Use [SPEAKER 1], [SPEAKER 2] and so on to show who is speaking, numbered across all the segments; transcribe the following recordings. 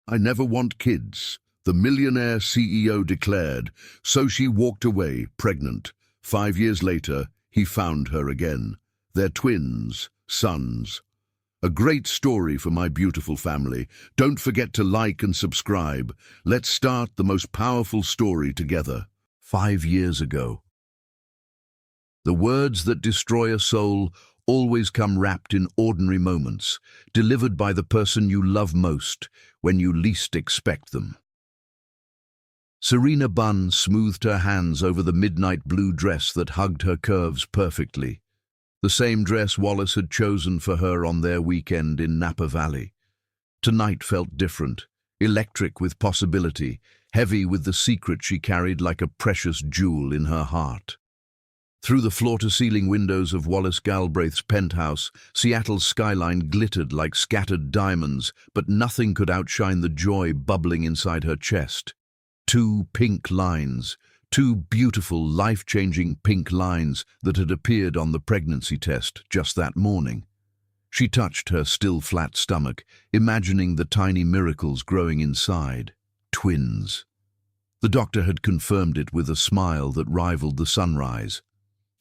[SPEAKER 1] I never want kids, the Millionaire CEO declared, so she walked away, pregnant. 5 years later, he found her again. They're twins, sons. A great story for my beautiful family. Don't forget to like and subscribe. Let's start the most powerful story together. 5 years ago. The words that destroy a soul always come wrapped in ordinary moments, delivered by the person you love most when you least expect them. Serena Bunn smoothed her hands over the midnight blue dress that hugged her curves perfectly. The same dress Wallace had chosen for her on their weekend in Napa Valley. Tonight felt different, electric with possibility, heavy with the secret she carried like a precious jewel in her heart. Through the floor-to-ceiling windows of Wallace Galbraith's penthouse, Seattle's skyline glittered like scattered diamonds, but nothing could outshine the joy bubbling inside her chest. Two pink lines, two beautiful, life-changing pink lines that had appeared on the pregnancy test just that morning. She touched her still flat stomach, imagining the tiny miracles growing inside. Twins. The doctor had confirmed it with a smile that rivaled the sunrise.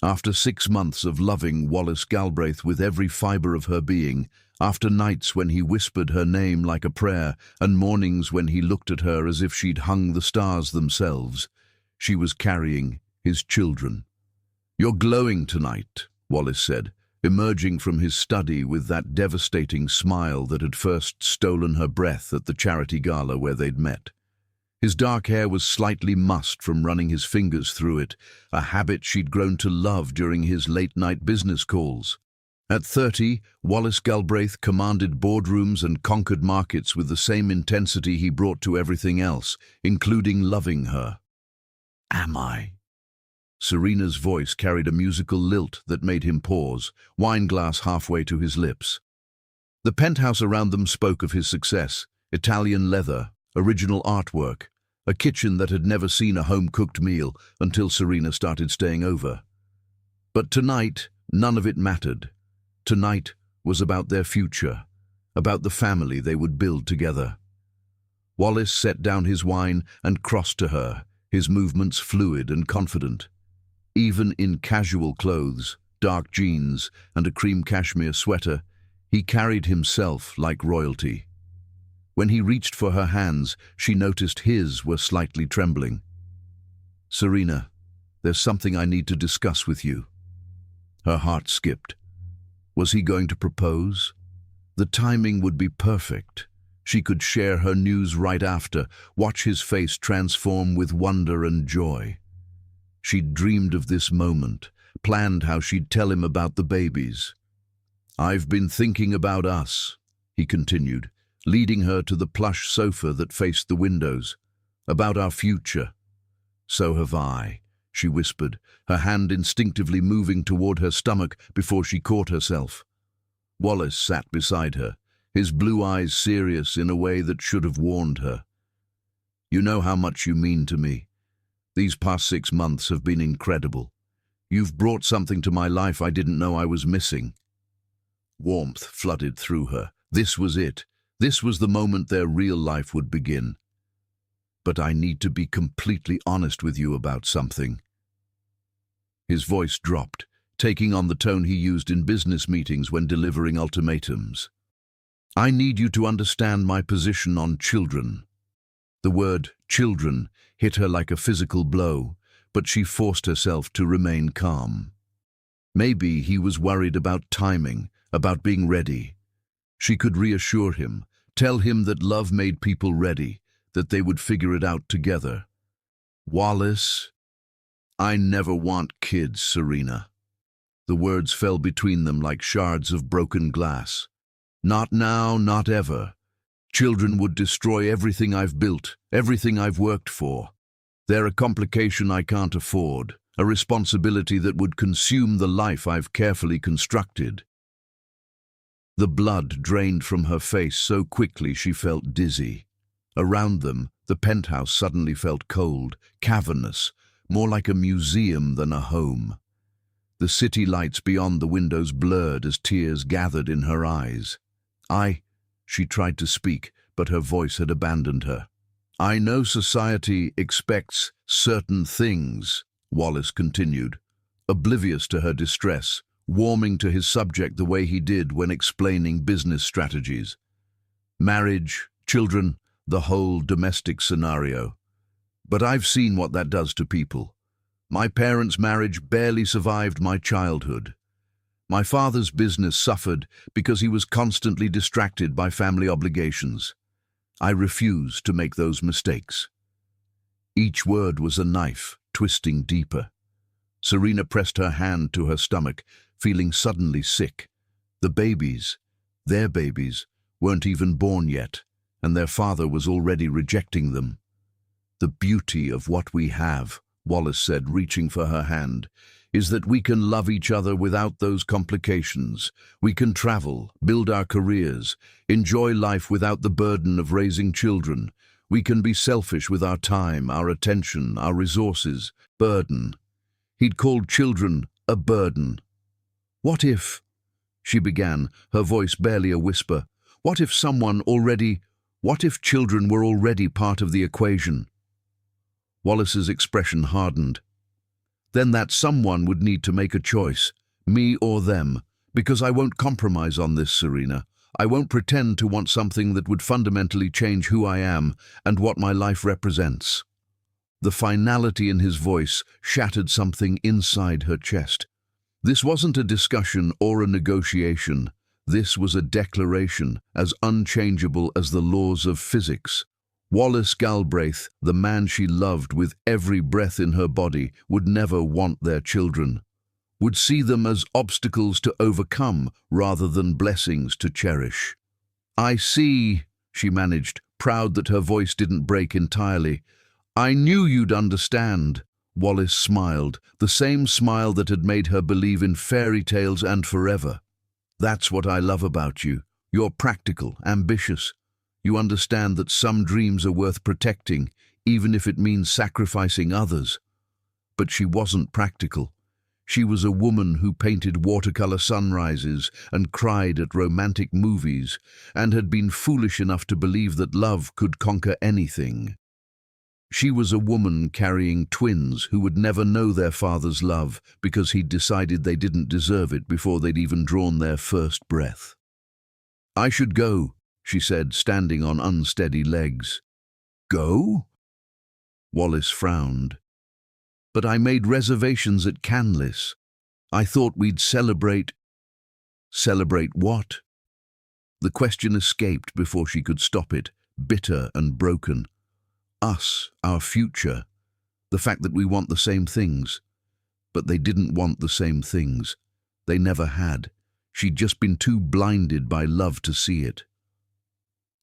[SPEAKER 1] After 6 months of loving Wallace Galbraith with every fiber of her being, after nights when he whispered her name like a prayer and mornings when he looked at her as if she'd hung the stars themselves, she was carrying his children. "You're glowing tonight," Wallace said, emerging from his study with that devastating smile that had first stolen her breath at the charity gala where they'd met. His dark hair was slightly mussed from running his fingers through it, a habit she'd grown to love during his late-night business calls. At 30, Wallace Galbraith commanded boardrooms and conquered markets with the same intensity he brought to everything else, including loving her. "Am I?" Serena's voice carried a musical lilt that made him pause, wine glass halfway to his lips. The penthouse around them spoke of his success: Italian leather, original artwork, a kitchen that had never seen a home-cooked meal until Serena started staying over. But tonight, none of it mattered. Tonight was about their future, about the family they would build together. Wallace set down his wine and crossed to her, his movements fluid and confident. Even in casual clothes, dark jeans, and a cream cashmere sweater, he carried himself like royalty. When he reached for her hands, she noticed his were slightly trembling. "Serena, there's something I need to discuss with you." Her heart skipped. Was he going to propose? The timing would be perfect. She could share her news right after, watch his face transform with wonder and joy. She'd dreamed of this moment, planned how she'd tell him about the babies. "I've been thinking about us," he continued, leading her to the plush sofa that faced the windows. "About our future." "So have I," she whispered, her hand instinctively moving toward her stomach before she caught herself. Wallace sat beside her, his blue eyes serious in a way that should have warned her. "You know how much you mean to me. These past 6 months have been incredible. You've brought something to my life I didn't know I was missing." Warmth flooded through her. This was it. This was the moment their real life would begin. "But I need to be completely honest with you about something." His voice dropped, taking on the tone he used in business meetings when delivering ultimatums. "I need you to understand my position on children." The word children hit her like a physical blow, but she forced herself to remain calm. Maybe he was worried about timing, about being ready. She could reassure him, tell him that love made people ready, that they would figure it out together. "Wallace, I never want kids, Serena." The words fell between them like shards of broken glass. "Not now, not ever. Children would destroy everything I've built, everything I've worked for. They're a complication I can't afford, a responsibility that would consume the life I've carefully constructed." The blood drained from her face so quickly she felt dizzy. Around them, the penthouse suddenly felt cold, cavernous, more like a museum than a home. The city lights beyond the windows blurred as tears gathered in her eyes. She tried to speak, but her voice had abandoned her. "I know society expects certain things," Wallace continued, oblivious to her distress, warming to his subject the way he did when explaining business strategies. Marriage, children, the whole domestic scenario. "But I've seen what that does to people. My parents' marriage barely survived my childhood. My father's business suffered because he was constantly distracted by family obligations. I refuse to make those mistakes." Each word was a knife, twisting deeper. Serena pressed her hand to her stomach, feeling suddenly sick. The babies, their babies, weren't even born yet, and their father was already rejecting them. "The beauty of what we have," Wallace said, reaching for her hand, "is that we can love each other without those complications. We can travel, build our careers, enjoy life without the burden of raising children. We can be selfish with our time, our attention, our resources. Burden." He'd called children a burden. "What if," she began, her voice barely a whisper, "what if children were already part of the equation?" Wallace's expression hardened. "Then that someone would need to make a choice, me or them, because I won't compromise on this, Serena. I won't pretend to want something that would fundamentally change who I am and what my life represents." The finality in his voice shattered something inside her chest. This wasn't a discussion or a negotiation. This was a declaration, as unchangeable as the laws of physics. Wallace Galbraith, the man she loved with every breath in her body, would never want their children, would see them as obstacles to overcome rather than blessings to cherish. "I see," she managed, proud that her voice didn't break entirely. "I knew you'd understand." Wallace smiled, the same smile that had made her believe in fairy tales and forever. "That's what I love about you. You're practical, ambitious. You understand that some dreams are worth protecting, even if it means sacrificing others." But she wasn't practical. She was a woman who painted watercolor sunrises and cried at romantic movies, and had been foolish enough to believe that love could conquer anything. She was a woman carrying twins who would never know their father's love because he'd decided they didn't deserve it before they'd even drawn their first breath. "I should go," she said, standing on unsteady legs. "Go?" Wallace frowned. "But I made reservations at Canlis. I thought we'd celebrate." "Celebrate what?" The question escaped before she could stop it, bitter and broken. "Us, our future, the fact that we want the same things." But they didn't want the same things. They never had. She'd just been too blinded by love to see it.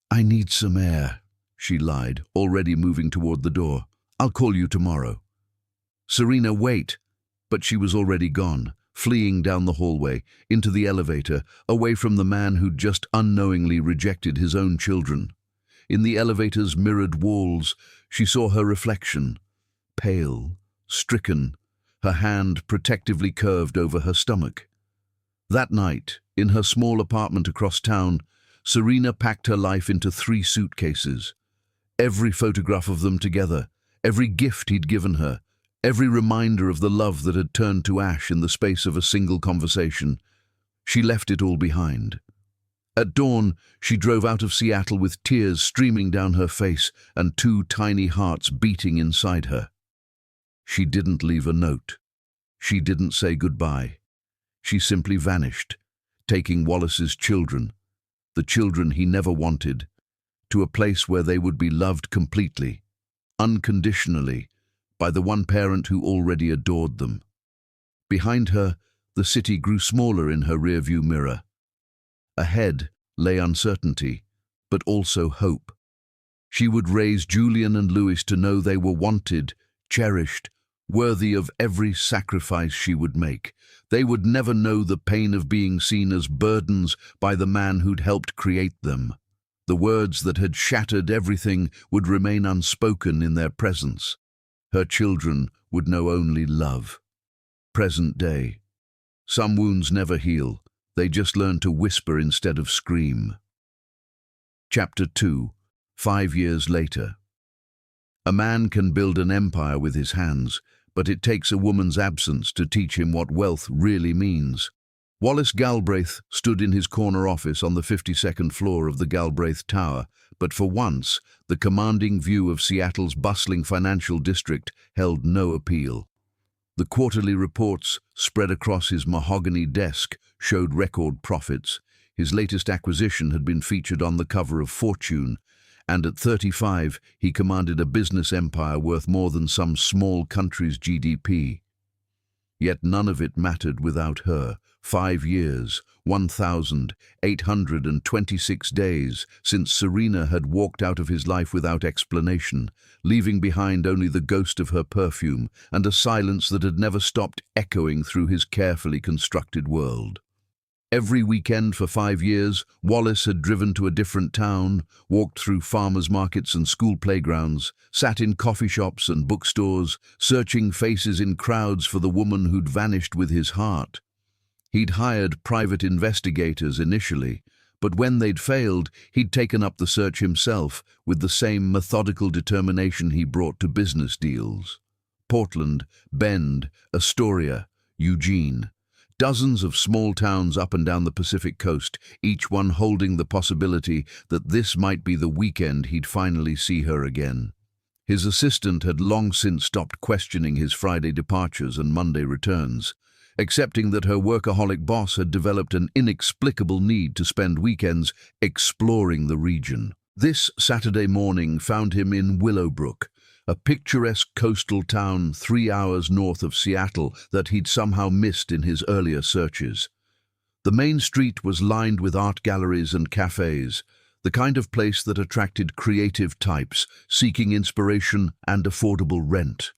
[SPEAKER 1] "I need some air," she lied, already moving toward the door. "I'll call you tomorrow." "Serena, wait." But she was already gone, fleeing down the hallway, into the elevator, away from the man who'd just unknowingly rejected his own children. In the elevator's mirrored walls, she saw her reflection, pale, stricken, her hand protectively curved over her stomach. That night, in her small apartment across town, Serena packed her life into 3 suitcases. Every photograph of them together, every gift he'd given her, every reminder of the love that had turned to ash in the space of a single conversation. She left it all behind. At dawn, she drove out of Seattle with tears streaming down her face and 2 tiny hearts beating inside her. She didn't leave a note. She didn't say goodbye. She simply vanished, taking Wallace's children, the children he never wanted, to a place where they would be loved completely, unconditionally, by the one parent who already adored them. Behind her, the city grew smaller in her rearview mirror. Ahead lay uncertainty, but also hope. She would raise Julian and Louis to know they were wanted, cherished, worthy of every sacrifice she would make. They would never know the pain of being seen as burdens by the man who'd helped create them. The words that had shattered everything would remain unspoken in their presence. Her children would know only love. Present day. Some wounds never heal. They just learn to whisper instead of scream. Chapter 2. 5 years later. A man can build an empire with his hands, but it takes a woman's absence to teach him what wealth really means. Wallace Galbraith stood in his corner office on the 52nd floor of the Galbraith Tower, but for once, the commanding view of Seattle's bustling financial district held no appeal. The quarterly reports spread across his mahogany desk showed record profits. His latest acquisition had been featured on the cover of Fortune, and at 35, he commanded a business empire worth more than some small country's GDP. Yet none of it mattered without her. 5 years, 1,826 days since Serena had walked out of his life without explanation, leaving behind only the ghost of her perfume and a silence that had never stopped echoing through his carefully constructed world. Every weekend for 5 years, Wallace had driven to a different town, walked through farmers' markets and school playgrounds, sat in coffee shops and bookstores, searching faces in crowds for the woman who'd vanished with his heart. He'd hired private investigators initially, but when they'd failed, he'd taken up the search himself with the same methodical determination he brought to business deals. Portland, Bend, Astoria, Eugene. Dozens of small towns up and down the Pacific coast, each one holding the possibility that this might be the weekend he'd finally see her again. His assistant had long since stopped questioning his Friday departures and Monday returns, accepting that her workaholic boss had developed an inexplicable need to spend weekends exploring the region. This Saturday morning found him in Willowbrook, a picturesque coastal town 3 hours north of Seattle that he'd somehow missed in his earlier searches. The main street was lined with art galleries and cafes, the kind of place that attracted creative types seeking inspiration and affordable rent.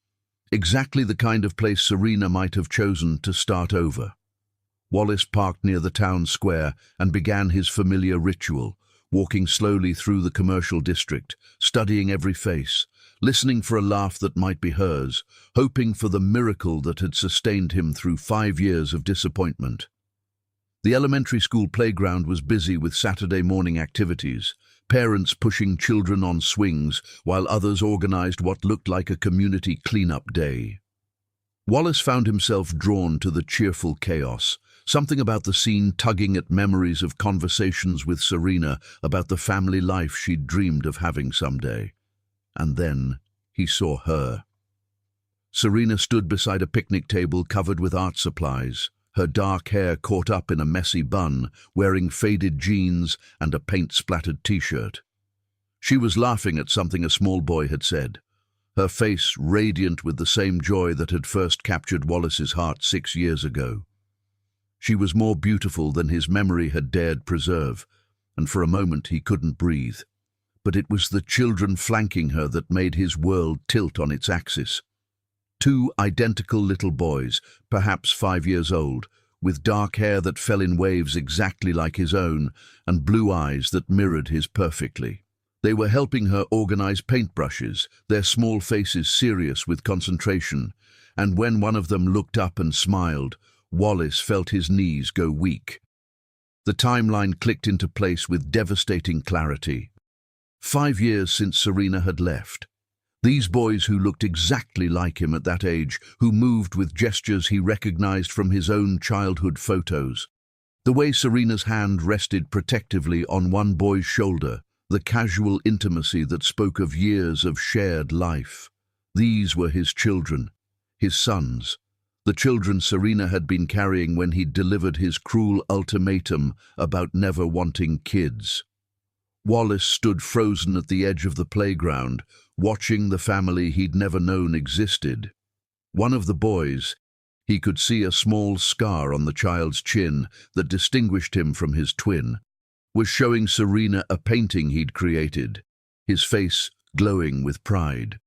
[SPEAKER 1] Exactly the kind of place Serena might have chosen to start over. Wallace parked near the town square and began his familiar ritual, walking slowly through the commercial district, studying every face, listening for a laugh that might be hers, hoping for the miracle that had sustained him through 5 years of disappointment. The elementary school playground was busy with Saturday morning activities, parents pushing children on swings while others organized what looked like a community cleanup day. Wallace found himself drawn to the cheerful chaos, something about the scene tugging at memories of conversations with Serena about the family life she'd dreamed of having someday. And then he saw her. Serena stood beside a picnic table covered with art supplies, her dark hair caught up in a messy bun, wearing faded jeans and a paint-splattered t-shirt. She was laughing at something a small boy had said, her face radiant with the same joy that had first captured Wallace's heart 6 years ago. She was more beautiful than his memory had dared preserve, and for a moment he couldn't breathe. But it was the children flanking her that made his world tilt on its axis. 2 identical little boys, perhaps 5 years old, with dark hair that fell in waves exactly like his own and blue eyes that mirrored his perfectly. They were helping her organize paintbrushes, their small faces serious with concentration, and when one of them looked up and smiled, Wallace felt his knees go weak. The timeline clicked into place with devastating clarity. 5 years since Serena had left. These boys who looked exactly like him at that age, who moved with gestures he recognized from his own childhood photos. The way Serena's hand rested protectively on one boy's shoulder, the casual intimacy that spoke of years of shared life. These were his children, his sons, the children Serena had been carrying when he'd delivered his cruel ultimatum about never wanting kids. Wallace stood frozen at the edge of the playground, watching the family he'd never known existed. One of the boys, he could see a small scar on the child's chin that distinguished him from his twin, was showing Serena a painting he'd created, his face glowing with pride.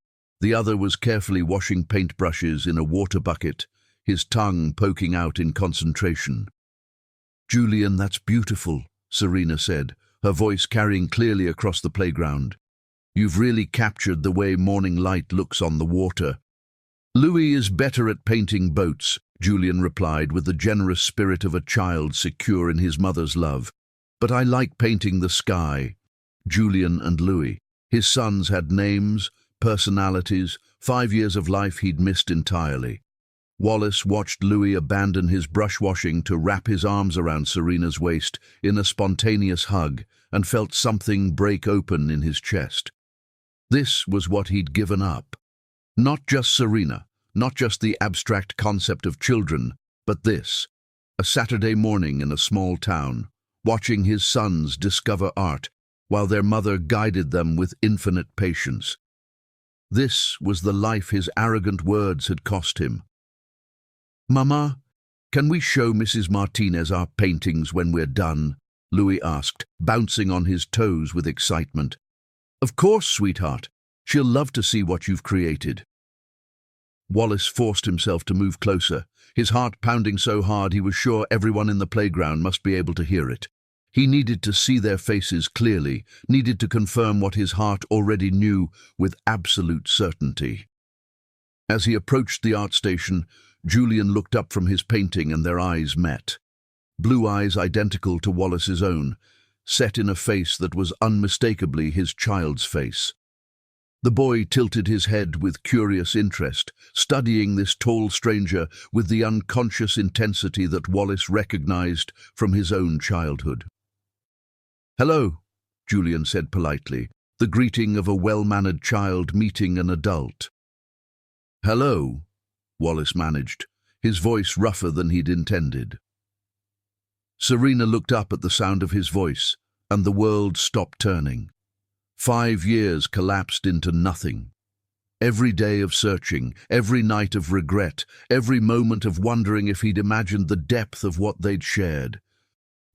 [SPEAKER 1] The other was carefully washing paintbrushes in a water bucket, his tongue poking out in concentration. "Julian, that's beautiful," Serena said, her voice carrying clearly across the playground. "You've really captured the way morning light looks on the water." "Louis is better at painting boats," Julian replied with the generous spirit of a child secure in his mother's love. "But I like painting the sky." Julian and Louis, His sons had names, personalities, 5 years of life he'd missed entirely. Wallace watched Louis abandon his brush-washing to wrap his arms around Serena's waist in a spontaneous hug and felt something break open in his chest. This was what he'd given up. Not just Serena, not just the abstract concept of children, but this, a Saturday morning in a small town, watching his sons discover art while their mother guided them with infinite patience. This was the life his arrogant words had cost him. "Mama, can we show Mrs. Martinez our paintings when we're done?" Louis asked, bouncing on his toes with excitement. "Of course, sweetheart. She'll love to see what you've created." Wallace forced himself to move closer, his heart pounding so hard he was sure everyone in the playground must be able to hear it. He needed to see their faces clearly, needed to confirm what his heart already knew with absolute certainty. As he approached the art station, Julian looked up from his painting and their eyes met. Blue eyes identical to Wallace's own, set in a face that was unmistakably his child's face. The boy tilted his head with curious interest, studying this tall stranger with the unconscious intensity that Wallace recognized from his own childhood. "Hello," Julian said politely, the greeting of a well-mannered child meeting an adult. "Hello," Wallace managed, his voice rougher than he'd intended. Serena looked up at the sound of his voice, and the world stopped turning. 5 years collapsed into nothing. Every day of searching, every night of regret, every moment of wondering if he'd imagined the depth of what they'd shared.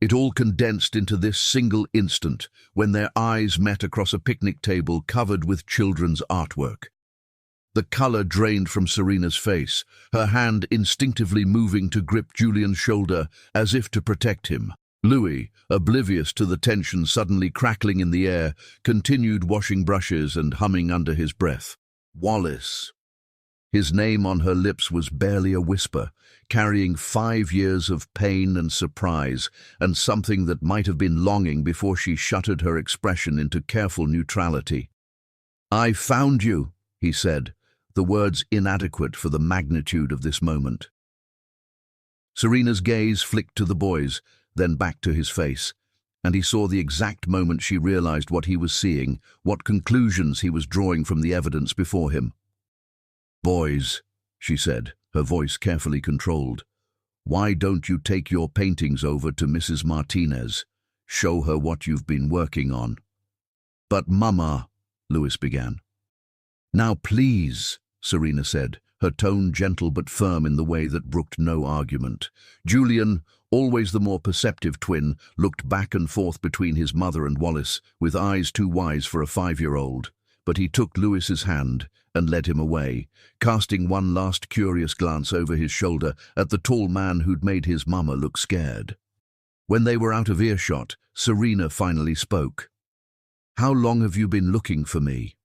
[SPEAKER 1] It all condensed into this single instant when their eyes met across a picnic table covered with children's artwork. The color drained from Serena's face, her hand instinctively moving to grip Julian's shoulder as if to protect him. Louis, oblivious to the tension suddenly crackling in the air, continued washing brushes and humming under his breath. Wallace. His name on her lips was barely a whisper, carrying 5 years of pain and surprise, and something that might have been longing before she shuttered her expression into careful neutrality. "I found you," he said, the words inadequate for the magnitude of this moment. Serena's gaze flicked to the boys, then back to his face, and he saw the exact moment she realized what he was seeing, what conclusions he was drawing from the evidence before him. "Boys," she said, her voice carefully controlled, "why don't you take your paintings over to Mrs. Martinez? Show her what you've been working on." "But Mama," Louis began. "Now please," Serena said, her tone gentle but firm in the way that brooked no argument. Julian, always the more perceptive twin, looked back and forth between his mother and Wallace, with eyes too wise for a 5-year-old. But he took Louis's hand and led him away, casting one last curious glance over his shoulder at the tall man who'd made his mama look scared. When they were out of earshot, Serena finally spoke. "How long have you been looking for me?"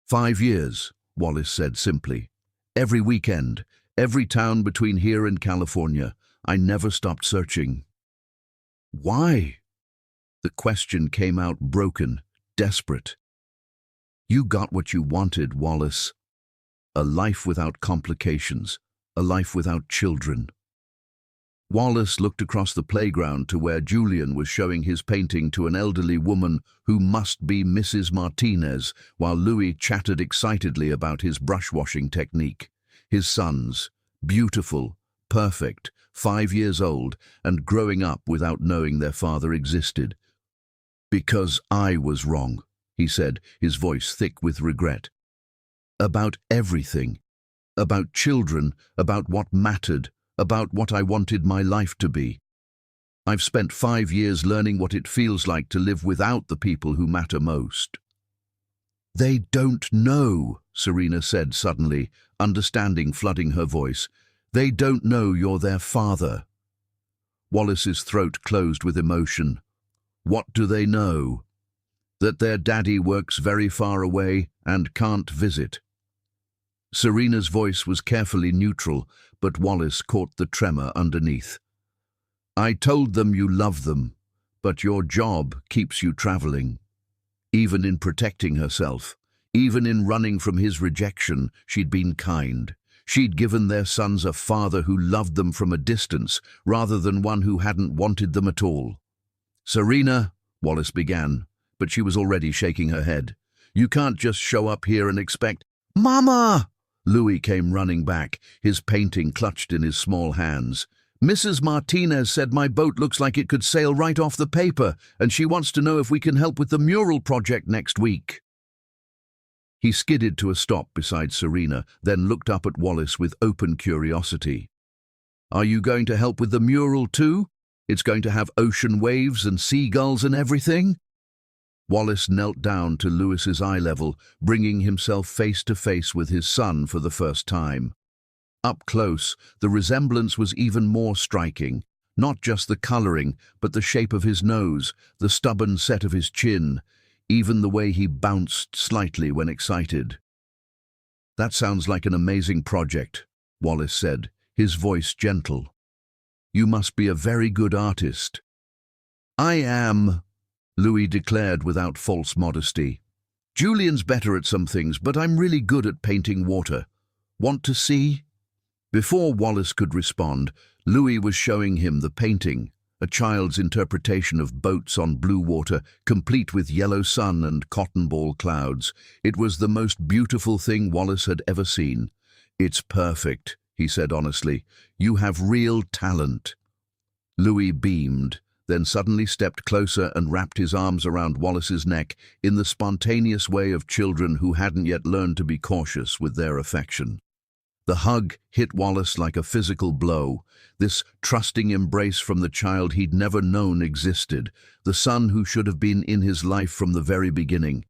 [SPEAKER 1] 5 years, Wallace said simply. "Every weekend, every town between here and California, I never stopped searching." "Why?" The question came out broken, desperate. "You got what you wanted, Wallace. A life without complications, a life without children." Wallace looked across the playground to where Julian was showing his painting to an elderly woman who must be Mrs. Martinez, while Louis chattered excitedly about his brush-washing technique. His sons, beautiful, perfect, 5 years old, and growing up without knowing their father existed. "Because I was wrong," he said, his voice thick with regret. "About everything. About children, about what mattered, about what I wanted my life to be. I've spent 5 years learning what it feels like to live without the people who matter most." "They don't know," Serena said suddenly, understanding flooding her voice. "They don't know you're their father." Wallace's throat closed with emotion. "What do they know?" "That their daddy works very far away and can't visit." Serena's voice was carefully neutral, but Wallace caught the tremor underneath. "I told them you love them, but your job keeps you traveling." Even in protecting herself, even in running from his rejection, she'd been kind. She'd given their sons a father who loved them from a distance, rather than one who hadn't wanted them at all. "Serena," Wallace began, but she was already shaking her head. "You can't just show up here and expect—" "Mama!" Louis came running back, his painting clutched in his small hands. "Mrs. Martinez said my boat looks like it could sail right off the paper, and she wants to know if we can help with the mural project next week." He skidded to a stop beside Serena, then looked up at Wallace with open curiosity. "Are you going to help with the mural too? It's going to have ocean waves and seagulls and everything?" Wallace knelt down to Louis's eye level, bringing himself face to face with his son for the first time. Up close, the resemblance was even more striking. Not just the coloring, but the shape of his nose, the stubborn set of his chin, even the way he bounced slightly when excited. "That sounds like an amazing project," Wallace said, his voice gentle. "You must be a very good artist." "I am," Louis declared without false modesty. "Julian's better at some things, but I'm really good at painting water. Want to see?" Before Wallace could respond, Louis was showing him the painting, a child's interpretation of boats on blue water, complete with yellow sun and cotton ball clouds. It was the most beautiful thing Wallace had ever seen. "It's perfect," he said honestly. "You have real talent." Louis beamed, then suddenly stepped closer and wrapped his arms around Wallace's neck in the spontaneous way of children who hadn't yet learned to be cautious with their affection. The hug hit Wallace like a physical blow, this trusting embrace from the child he'd never known existed, the son who should have been in his life from the very beginning.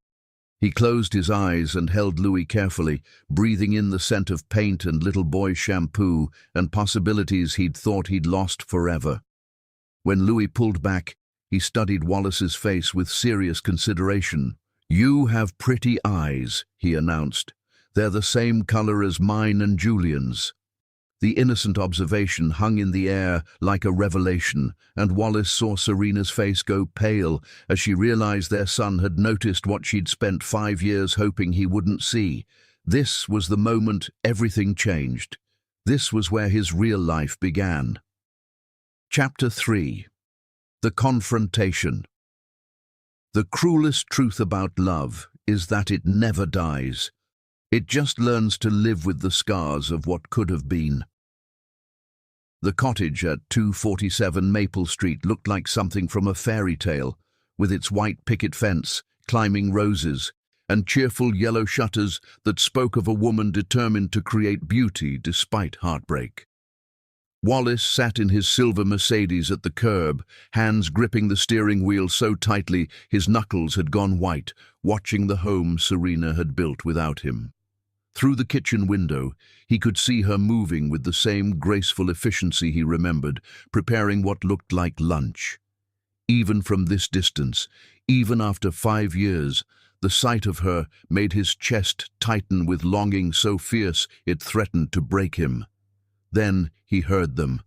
[SPEAKER 1] He closed his eyes and held Louis carefully, breathing in the scent of paint and little boy shampoo and possibilities he'd thought he'd lost forever. When Louis pulled back, he studied Wallace's face with serious consideration. "You have pretty eyes," he announced. "They're the same color as mine and Julian's." The innocent observation hung in the air like a revelation, and Wallace saw Serena's face go pale as she realized their son had noticed what she'd spent 5 years hoping he wouldn't see. This was the moment everything changed. This was where his real life began. Chapter 3. The Confrontation. The cruelest truth about love is that it never dies. It just learns to live with the scars of what could have been. The cottage at 247 Maple Street looked like something from a fairy tale, with its white picket fence, climbing roses, and cheerful yellow shutters that spoke of a woman determined to create beauty despite heartbreak. Wallace sat in his silver Mercedes at the curb, hands gripping the steering wheel so tightly his knuckles had gone white, watching the home Serena had built without him. Through the kitchen window, he could see her moving with the same graceful efficiency he remembered, preparing what looked like lunch. Even from this distance, even after 5 years, the sight of her made his chest tighten with longing so fierce it threatened to break him. Then he heard them,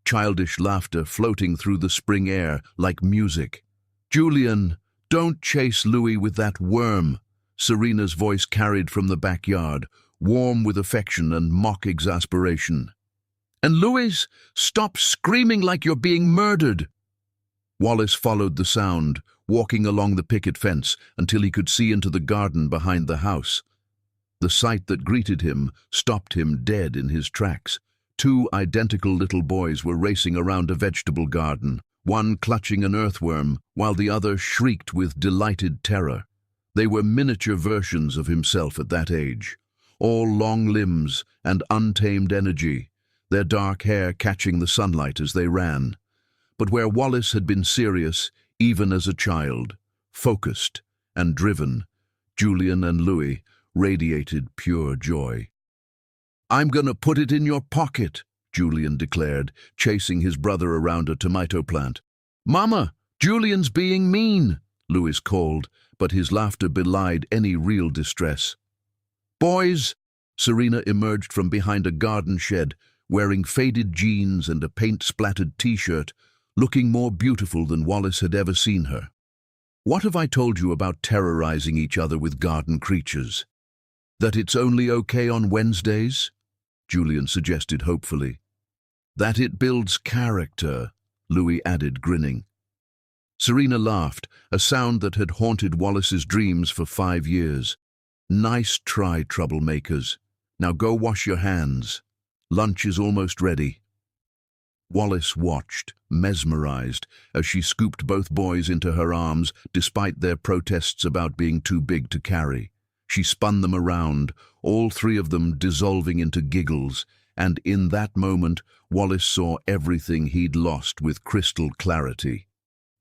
[SPEAKER 1] childish laughter floating through the spring air like music. "Julian, don't chase Louis with that worm," Serena's voice carried from the backyard, warm with affection and mock exasperation. "And Louis, stop screaming like you're being murdered." Wallace followed the sound, walking along the picket fence until he could see into the garden behind the house. The sight that greeted him stopped him dead in his tracks. 2 identical little boys were racing around a vegetable garden, one clutching an earthworm while the other shrieked with delighted terror. They were miniature versions of himself at that age, all long limbs and untamed energy, their dark hair catching the sunlight as they ran. But where Wallace had been serious, even as a child, focused and driven, Julian and Louis radiated pure joy. "I'm gonna put it in your pocket," Julian declared, chasing his brother around a tomato plant. "Mama, Julian's being mean," Louis called, but his laughter belied any real distress. "Boys," Serena emerged from behind a garden shed, wearing faded jeans and a paint-splattered t-shirt, looking more beautiful than Wallace had ever seen her. What have I told you about terrorizing each other with garden creatures? That it's only okay on Wednesdays? Julian suggested hopefully. That it builds character, Louis added, grinning. Serena laughed, a sound that had haunted Wallace's dreams for 5 years. Nice try, troublemakers. Now go wash your hands. Lunch is almost ready. Wallace watched, mesmerized, as she scooped both boys into her arms despite their protests about being too big to carry. She spun them around, all 3 of them dissolving into giggles, and in that moment Wallace saw everything he'd lost with crystal clarity.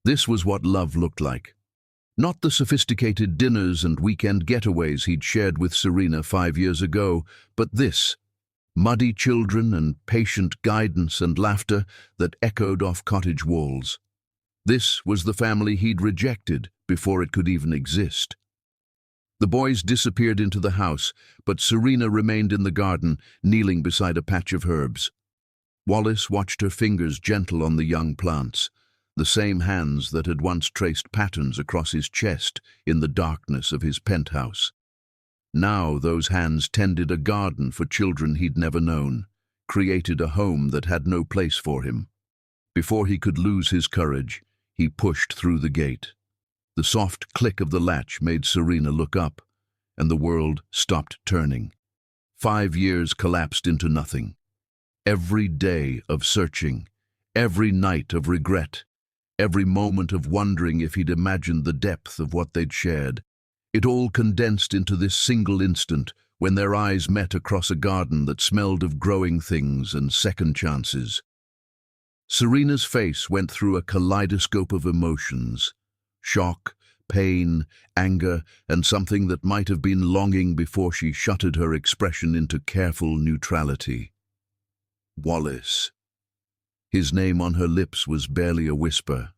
[SPEAKER 1] This was what love looked like. Not the sophisticated dinners and weekend getaways he'd shared with Serena 5 years ago, but this, muddy children and patient guidance and laughter that echoed off cottage walls. This was the family he'd rejected before it could even exist. The boys disappeared into the house, but Serena remained in the garden, kneeling beside a patch of herbs. Wallace watched her fingers gentle on the young plants, the same hands that had once traced patterns across his chest in the darkness of his penthouse. Now those hands tended a garden for children he'd never known, created a home that had no place for him. Before he could lose his courage, he pushed through the gate. The soft click of the latch made Serena look up, and the world stopped turning. 5 years collapsed into nothing. Every day of searching, every night of regret, every moment of wondering if he'd imagined the depth of what they'd shared, it all condensed into this single instant when their eyes met across a garden that smelled of growing things and second chances. Serena's face went through a kaleidoscope of emotions. Shock, pain, anger, and something that might have been longing before she shuttered her expression into careful neutrality. Wallace. His name on her lips was barely a whisper.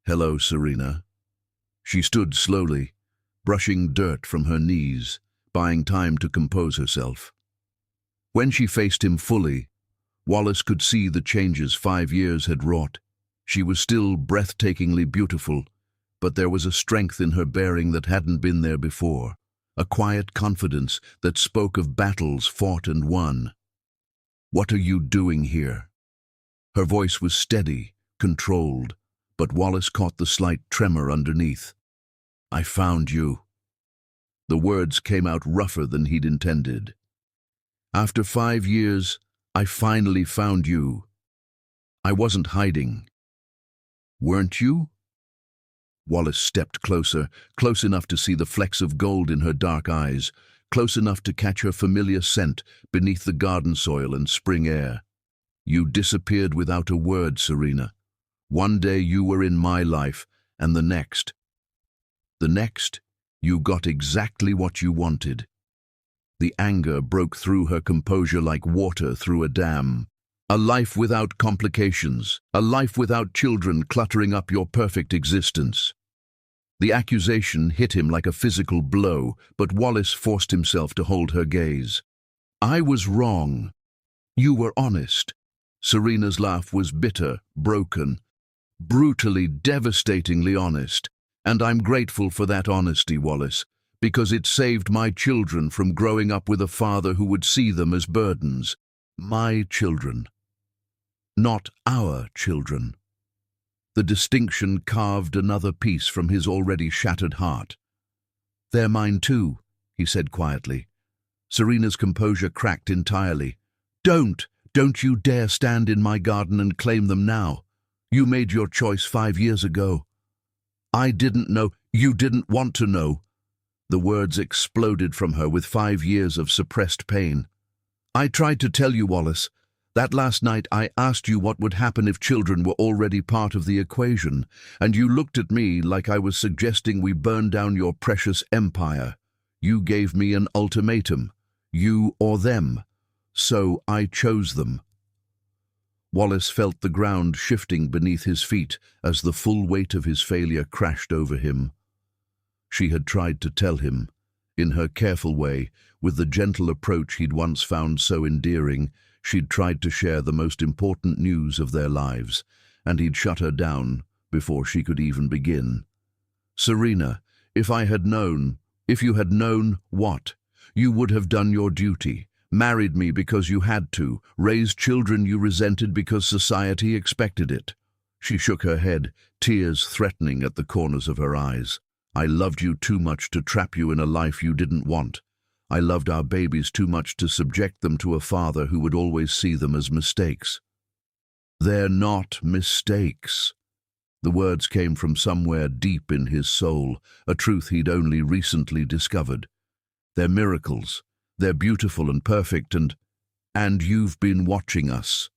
[SPEAKER 1] Hello, Serena. She stood slowly, brushing dirt from her knees, buying time to compose herself. When she faced him fully, Wallace could see the changes 5 years had wrought. She was still breathtakingly beautiful, but there was a strength in her bearing that hadn't been there before, a quiet confidence that spoke of battles fought and won. What are you doing here? Her voice was steady, controlled, but Wallace caught the slight tremor underneath. I found you. The words came out rougher than he'd intended. After 5 years, I finally found you. I wasn't hiding. Weren't you? Wallace stepped closer, close enough to see the flecks of gold in her dark eyes, close enough to catch her familiar scent beneath the garden soil and spring air. You disappeared without a word, Serena. One day you were in my life, and the next, you got exactly what you wanted. The anger broke through her composure like water through a dam. A life without complications, a life without children cluttering up your perfect existence. The accusation hit him like a physical blow, but Wallace forced himself to hold her gaze. I was wrong. You were honest. Serena's laugh was bitter, broken, brutally, devastatingly honest. And I'm grateful for that honesty, Wallace, because it saved my children from growing up with a father who would see them as burdens. My children. Not our children. The distinction carved another piece from his already shattered heart. They're mine too, he said quietly. Serena's composure cracked entirely. Don't you dare stand in my garden and claim them now. You made your choice 5 years ago. I didn't know. You didn't want to know. The words exploded from her with 5 years of suppressed pain. I tried to tell you, Wallace. That last night I asked you what would happen if children were already part of the equation, and you looked at me like I was suggesting we burn down your precious empire. You gave me an ultimatum, you or them, so I chose them. Wallace felt the ground shifting beneath his feet as the full weight of his failure crashed over him. She had tried to tell him, in her careful way, with the gentle approach he'd once found so endearing. She'd tried to share the most important news of their lives, and he'd shut her down before she could even begin. Serena, if you had known what? You would have done your duty, married me because you had to, raised children you resented because society expected it. She shook her head, tears threatening at the corners of her eyes. I loved you too much to trap you in a life you didn't want. I loved our babies too much to subject them to a father who would always see them as mistakes. They're not mistakes. The words came from somewhere deep in his soul, a truth he'd only recently discovered. They're miracles. They're beautiful and perfect and you've been watching us.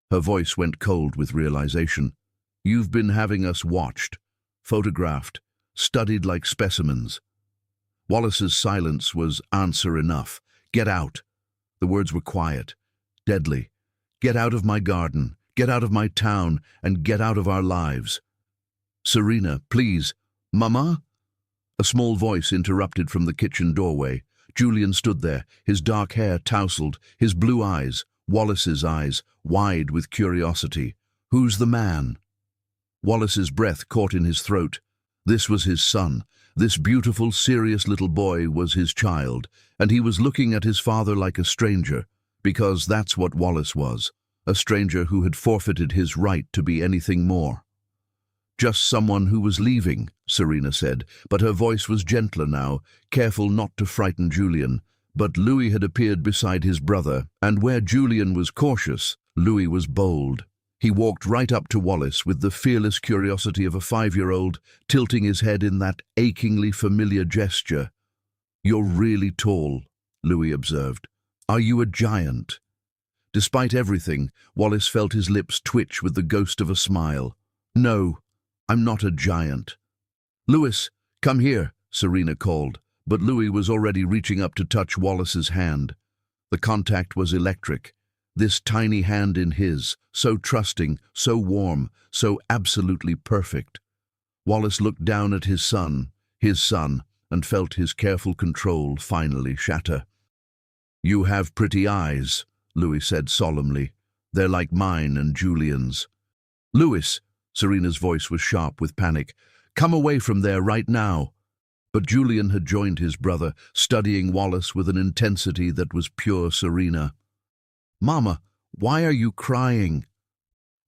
[SPEAKER 1] Her voice went cold with realization. You've been having us watched, photographed, studied like specimens. Wallace's silence was answer enough. Get out. The words were quiet, deadly. Get out of my garden, get out of my town, and get out of our lives. Serena, please. Mama? A small voice interrupted from the kitchen doorway. Julian stood there, his dark hair tousled, his blue eyes, Wallace's eyes, wide with curiosity. Who's the man? Wallace's breath caught in his throat. This was his son. This beautiful, serious little boy was his child, and he was looking at his father like a stranger, because that's what Wallace was, a stranger who had forfeited his right to be anything more. Just someone who was leaving, Serena said, but her voice was gentler now, careful not to frighten Julian. But Louis had appeared beside his brother, and where Julian was cautious, Louis was bold. He walked right up to Wallace with the fearless curiosity of a 5-year-old, tilting his head in that achingly familiar gesture. You're really tall, Louis observed. Are you a giant? Despite everything, Wallace felt his lips twitch with the ghost of a smile. No, I'm not a giant. Louis, come here, Serena called, but Louis was already reaching up to touch Wallace's hand. The contact was electric. This tiny hand in his, so trusting, so warm, so absolutely perfect. Wallace looked down at his son, and felt his careful control finally shatter. You have pretty eyes, Louis said solemnly. They're like mine and Julian's. Louis, Serena's voice was sharp with panic. Come away from there right now. But Julian had joined his brother, studying Wallace with an intensity that was pure Serena. Mama, why are you crying?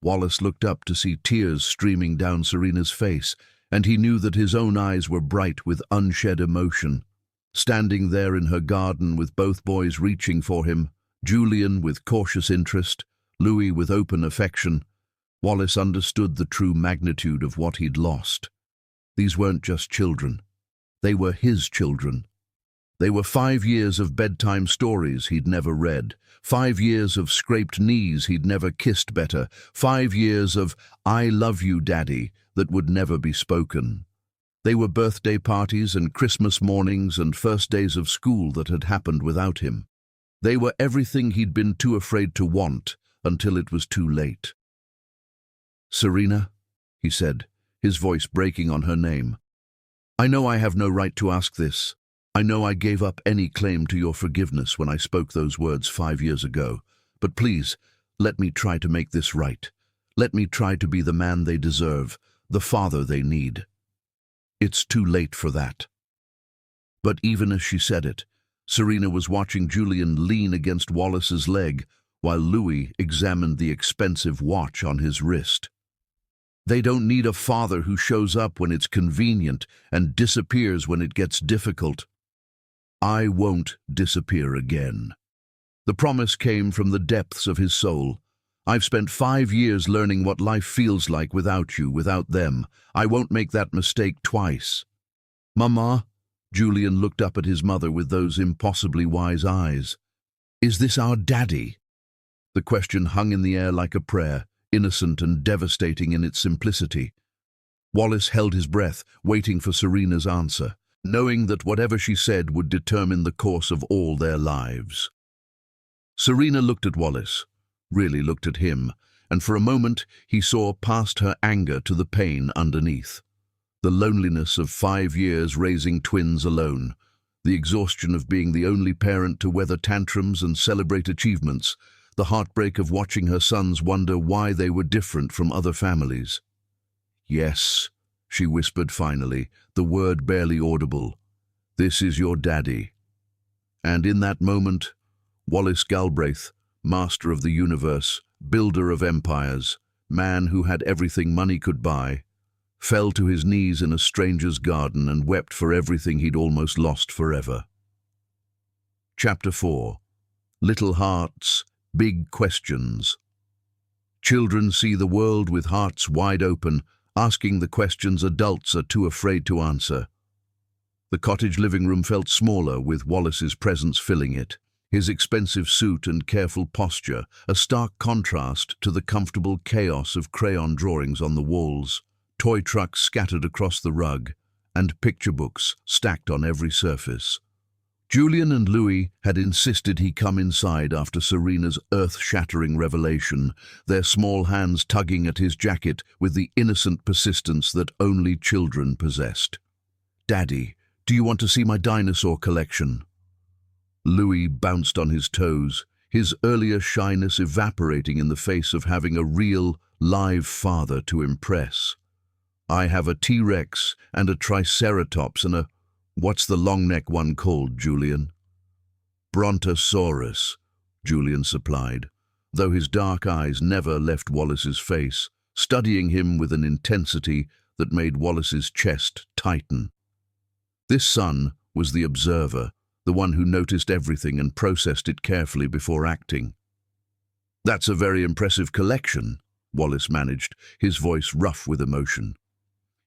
[SPEAKER 1] Wallace looked up to see tears streaming down Serena's face, and he knew that his own eyes were bright with unshed emotion. Standing there in her garden with both boys reaching for him, Julian with cautious interest, Louis with open affection, Wallace understood the true magnitude of what he'd lost. These weren't just children. They were his children. They were 5 years of bedtime stories he'd never read, 5 years of scraped knees he'd never kissed better, 5 years of "I love you, Daddy" that would never be spoken. They were birthday parties and Christmas mornings and first days of school that had happened without him. They were everything he'd been too afraid to want until it was too late. Serena, he said, his voice breaking on her name. I know I have no right to ask this. I know I gave up any claim to your forgiveness when I spoke those words 5 years ago, but please, let me try to make this right. Let me try to be the man they deserve, the father they need. It's too late for that. But even as she said it, Serena was watching Julian lean against Wallace's leg while Louis examined the expensive watch on his wrist. They don't need a father who shows up when it's convenient and disappears when it gets difficult. I won't disappear again. The promise came from the depths of his soul. I've spent 5 years learning what life feels like without you, without them. I won't make that mistake twice. Mama, Julian looked up at his mother with those impossibly wise eyes. Is this our daddy? The question hung in the air like a prayer, innocent and devastating in its simplicity. Wallace held his breath, waiting for Serena's answer, knowing that whatever she said would determine the course of all their lives. Serena looked at Wallace, really looked at him, and for a moment he saw past her anger to the pain underneath. The loneliness of 5 years raising twins alone, the exhaustion of being the only parent to weather tantrums and celebrate achievements, the heartbreak of watching her sons wonder why they were different from other families. Yes, she whispered finally, the word barely audible. "This is your daddy." And in that moment, Wallace Galbraith, master of the universe, builder of empires, man who had everything money could buy, fell to his knees in a stranger's garden and wept for everything he'd almost lost forever. Chapter 4. Little Hearts, Big Questions. Children see the world with hearts wide open, asking the questions adults are too afraid to answer. The cottage living room felt smaller, with Wallace's presence filling it. His expensive suit and careful posture, a stark contrast to the comfortable chaos of crayon drawings on the walls, toy trucks scattered across the rug, and picture books stacked on every surface. Julian and Louis had insisted he come inside after Serena's earth-shattering revelation, their small hands tugging at his jacket with the innocent persistence that only children possessed. "Daddy, do you want to see my dinosaur collection?" Louis bounced on his toes, his earlier shyness evaporating in the face of having a real, live father to impress. "I have a T-Rex and a Triceratops and a... What's the long-neck one called, Julian?" "Brontosaurus," Julian supplied, though his dark eyes never left Wallace's face, studying him with an intensity that made Wallace's chest tighten. This son was the observer, the one who noticed everything and processed it carefully before acting. "That's a very impressive collection," Wallace managed, his voice rough with emotion.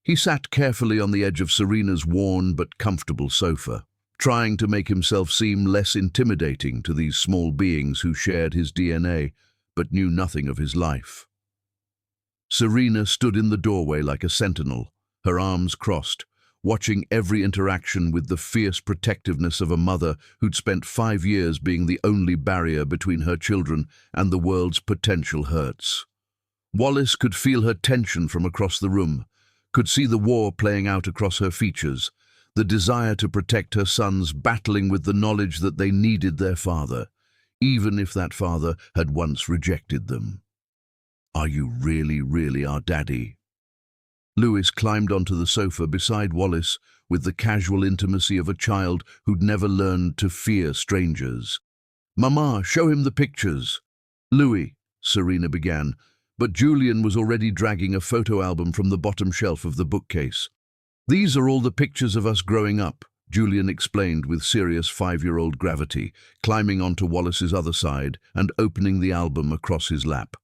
[SPEAKER 1] He sat carefully on the edge of Serena's worn but comfortable sofa, trying to make himself seem less intimidating to these small beings who shared his DNA but knew nothing of his life. Serena stood in the doorway like a sentinel, her arms crossed, watching every interaction with the fierce protectiveness of a mother who'd spent 5 years being the only barrier between her children and the world's potential hurts. Wallace could feel her tension from across the room, could see the war playing out across her features, the desire to protect her sons battling with the knowledge that they needed their father, even if that father had once rejected them. "Are you really our daddy?" Louis climbed onto the sofa beside Wallace with the casual intimacy of a child who'd never learned to fear strangers. "Mama, show him the pictures." "Louis," Serena began, but Julian was already dragging a photo album from the bottom shelf of the bookcase. "These are all the pictures of us growing up," Julian explained with serious 5-year-old gravity, climbing onto Wallace's other side and opening the album across his lap.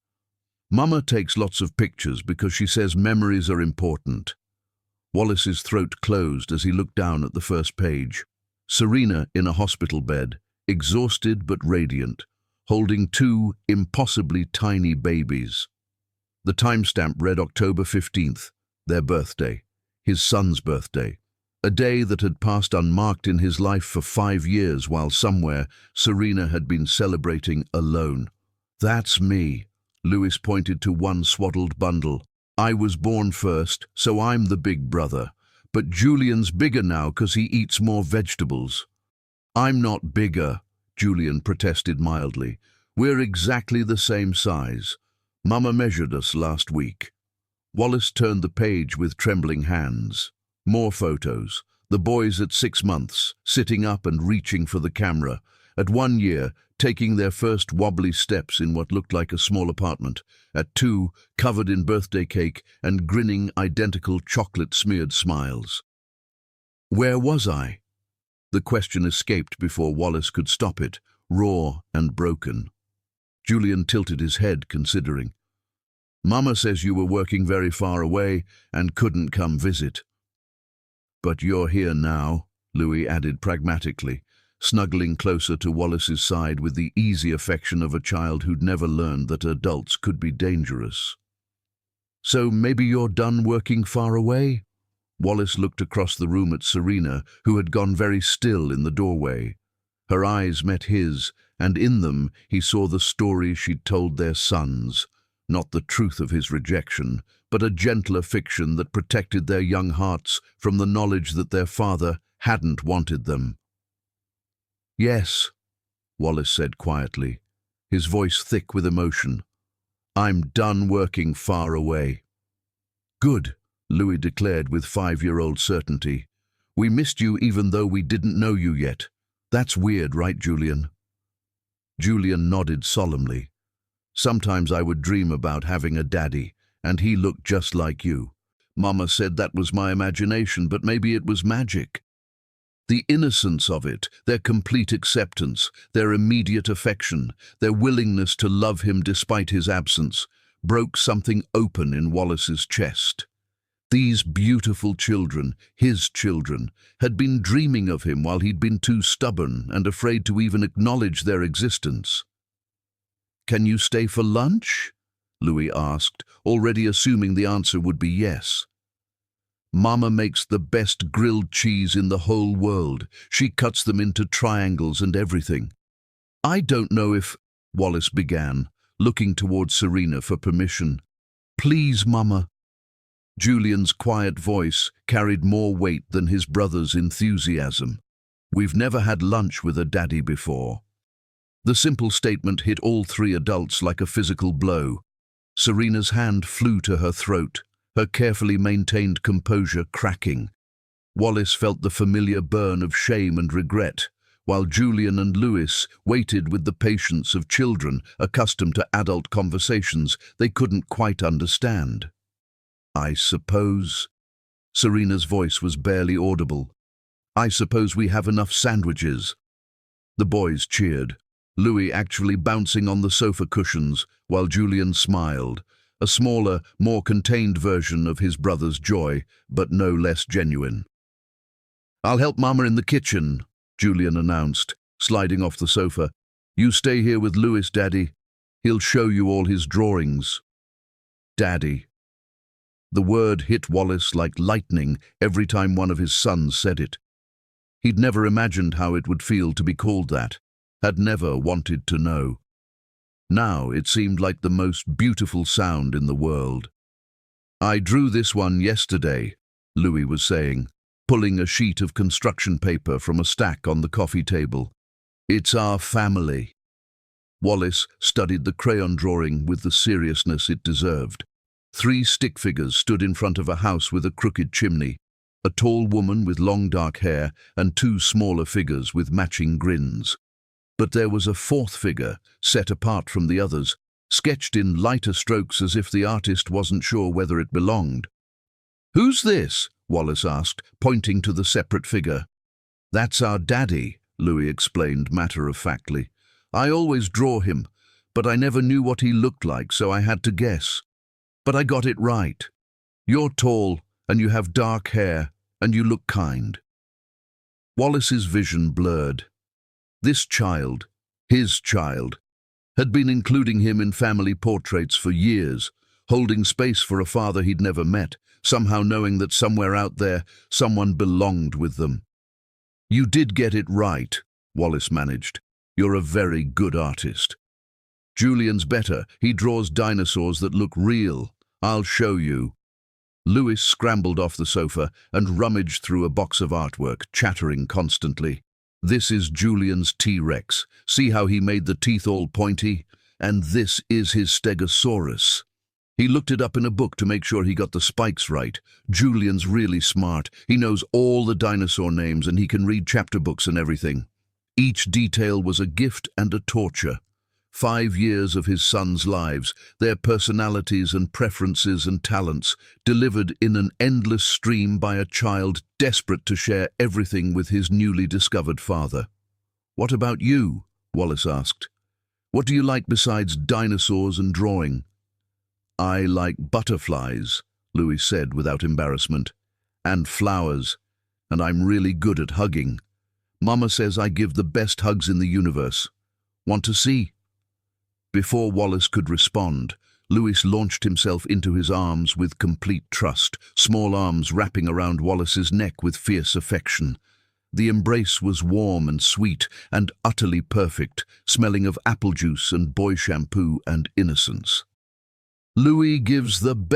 [SPEAKER 1] "Mama takes lots of pictures because she says memories are important." Wallace's throat closed as he looked down at the first page. Serena in a hospital bed, exhausted but radiant, holding 2 impossibly tiny babies. The timestamp read October 15th, their birthday, his son's birthday, a day that had passed unmarked in his life for 5 years while somewhere Serena had been celebrating alone. "That's me," Louis pointed to one swaddled bundle. "I was born first, so I'm the big brother, but Julian's bigger now 'cause he eats more vegetables." "I'm not bigger," Julian protested mildly. "We're exactly the same size. Mama measured us last week." Wallace turned the page with trembling hands. More photos. The boys at 6 months, sitting up and reaching for the camera. At 1 year, taking their first wobbly steps in what looked like a small apartment. At 2, covered in birthday cake and grinning identical chocolate-smeared smiles. Where was I? The question escaped before Wallace could stop it, raw and broken. Julian tilted his head, considering. "Mama says you were working very far away and couldn't come visit." "But you're here now," Louis added pragmatically, snuggling closer to Wallace's side with the easy affection of a child who'd never learned that adults could be dangerous. "So maybe you're done working far away?" Wallace looked across the room at Serena, who had gone very still in the doorway. Her eyes met his, and in them he saw the story she'd told their sons, not the truth of his rejection, but a gentler fiction that protected their young hearts from the knowledge that their father hadn't wanted them. "Yes," Wallace said quietly, his voice thick with emotion. "I'm done working far away." "Good," Louis declared with 5-year-old certainty. "We missed you even though we didn't know you yet. That's weird, right, Julian?" Julian nodded solemnly. "Sometimes I would dream about having a daddy, and he looked just like you. Mama said that was my imagination, but maybe it was magic." The innocence of it, their complete acceptance, their immediate affection, their willingness to love him despite his absence, broke something open in Wallace's chest. These beautiful children, his children, had been dreaming of him while he'd been too stubborn and afraid to even acknowledge their existence. "Can you stay for lunch?" Louis asked, already assuming the answer would be yes. "Mama makes the best grilled cheese in the whole world. She cuts them into triangles and everything." "I don't know if—" Wallace began, looking towards Serena for permission. "Please, Mama." Julian's quiet voice carried more weight than his brother's enthusiasm. "We've never had lunch with a daddy before." The simple statement hit all three adults like a physical blow. Serena's hand flew to her throat, her carefully maintained composure cracking. Wallace felt the familiar burn of shame and regret, while Julian and Louis waited with the patience of children accustomed to adult conversations they couldn't quite understand. "I suppose—" Serena's voice was barely audible. "I suppose we have enough sandwiches." The boys cheered, Louis actually bouncing on the sofa cushions, while Julian smiled, a smaller, more contained version of his brother's joy, but no less genuine. "I'll help Mama in the kitchen," Julian announced, sliding off the sofa. "You stay here with Louis, Daddy. He'll show you all his drawings." Daddy. The word hit Wallace like lightning every time one of his sons said it. He'd never imagined how it would feel to be called that, had never wanted to know. Now it seemed like the most beautiful sound in the world. "I drew this one yesterday," Louis was saying, pulling a sheet of construction paper from a stack on the coffee table. "It's our family." Wallace studied the crayon drawing with the seriousness it deserved. 3 stick figures stood in front of a house with a crooked chimney, a tall woman with long dark hair and 2 smaller figures with matching grins. But there was a 4th figure, set apart from the others, sketched in lighter strokes as if the artist wasn't sure whether it belonged. "Who's this?" Wallace asked, pointing to the separate figure. "That's our daddy," Louis explained matter-of-factly. "I always draw him, but I never knew what he looked like, so I had to guess. But I got it right. You're tall, and you have dark hair, and you look kind." Wallace's vision blurred. This child, his child, had been including him in family portraits for years, holding space for a father he'd never met, somehow knowing that somewhere out there, someone belonged with them. "You did get it right," Wallace managed. "You're a very good artist." "Julian's better. He draws dinosaurs that look real. I'll show you." Louis scrambled off the sofa and rummaged through a box of artwork, chattering constantly. "This is Julian's T-Rex. See how he made the teeth all pointy? And this is his Stegosaurus." He looked it up in a book to make sure he got the spikes right. Julian's really smart. He knows all the dinosaur names and he can read chapter books and everything. Each detail was a gift and a torture. 5 years of his sons' lives, their personalities and preferences and talents, delivered in an endless stream by a child desperate to share everything with his newly discovered father. "What about you?" Wallace asked. "What do you like besides dinosaurs and drawing?" "I like butterflies," Louis said without embarrassment, "and flowers, and I'm really good at hugging. Mama says I give the best hugs in the universe. Want to see?" Before Wallace could respond, Louis launched himself into his arms with complete trust, small arms wrapping around Wallace's neck with fierce affection. The embrace was warm and sweet and utterly perfect, smelling of apple juice and boy shampoo and innocence. "Louis gives the best